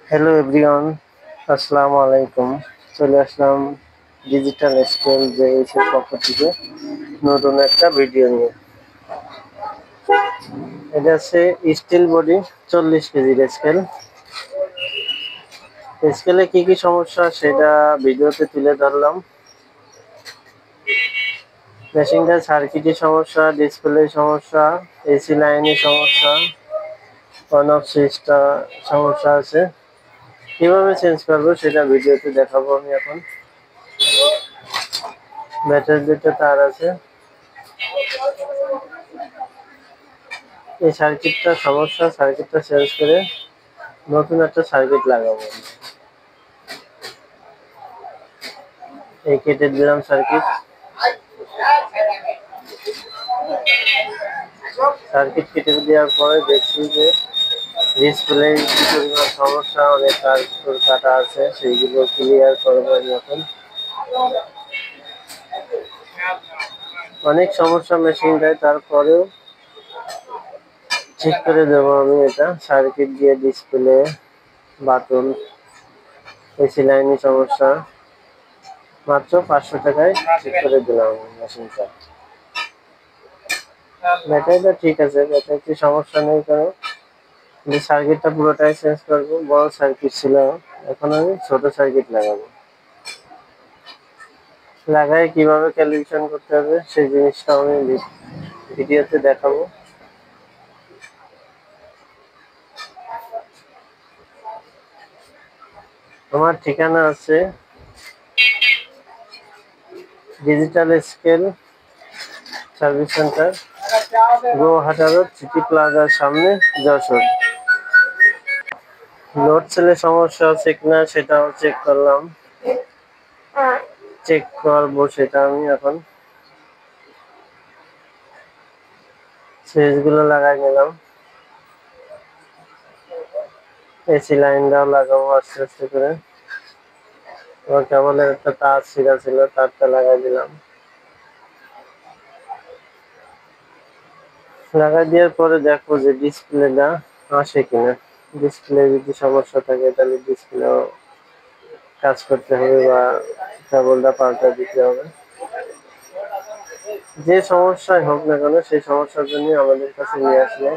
Hello everyone, আসসালামু আলাইকুম। চলে আসলাম ডিজিটাল স্কেল যে এইসব পক্ষ থেকে নতুন একটা ভিডিও নিয়ে। এটা হচ্ছে স্টিল বডি 40 কেজির স্কেল। স্কেলে কি কি সমস্যা সেটা ভিডিওতে তুলে ধরলাম। মেশিনটার সার্কিটের সমস্যা, ডিসপ্লে সমস্যা, এসি লাইনের সমস্যা, অন অফ সুইচটা সমস্যা আছে। কিভাবে চেঞ্জ করবো সেটা ভিডিওতে দেখাবো আমি এখন। ব্যাটারি দুটো তার আছে। এই সার্কিটটা সমস্যা, সার্কিটটা চেঞ্জ করে নতুন একটা সার্কিট লাগাবো। এই কেটে দিলাম সার্কিট। সার্কিট কেটে দেওয়ার পরে দেখছি যে ডিসপ্লে কি পরিমাণ সমস্যা, অনেক তার কাটা আছে, সেইগুলো ক্লিয়ার করবো এখন। অনেক সমস্যা মেশিনটায়, তারপরেও ঠিক করে দেবো আমি এটা। সার্কিট দিয়ে ডিসপ্লে, বাটন, এসি লাইনের সমস্যা মাত্র 500 টাকায় ঠিক করে দিলাম মেশিনটা। ব্যাটারিটা ঠিক আছে, ব্যাটারিতে সমস্যা নেই কারণ সার্কিটটা পুরোটাই চেঞ্জ করবো। বড় সার্কিট ছিল, এখন আমি ছোট সার্কিট লাগাবো। লাগাই কিভাবে ক্যালিব্রেশন করতে হবে সেই জিনিসটা আমি ভিডিওতে দেখাবো। আমার ঠিকানা আছে digital scale service centre, Gohata road, city প্লাজার সামনে, যশোর। লোড সেলে সমস্যা আছে কিনা সেটাও চেক করলাম, চেক করবো সেটা আমি এখন। সুইচগুলো লাগাই নিলাম, এসি লাইনটাও লাগাবো আস্তে আস্তে করে। আমার কেবলের একটা তার ছিঁড়া ছিল, তারটা লাগাই দিলাম। লাগাই দেওয়ার পরে দেখবো যে ডিসপ্লেটা আসে কিনা। ডিসপ্লে যদি সমস্যা থাকে তাহলে ডিসপ্লেও কাজ করতে হবে বা কেবলটা পাল্টা দিতে হবে। যে সমস্যাই হোক না কেন সেই সমস্যার জন্য আমাদের কাছে নিয়ে আসলে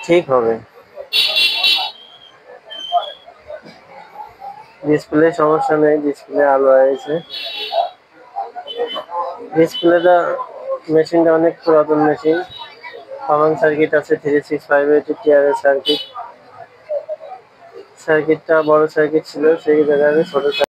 ঠিক হবে। ডিসপ্লে সমস্যা নেই, ডিসপ্লে আলো আছে। ডিসপ্লেটা, মেশিনটা অনেক পুরাতন মেশিন। কমন সার্কিট আছে 3658 টিআরএস সার্কিট। সার্কিটটা বড় সার্কিট ছিল, সেই জায়গায় ছোট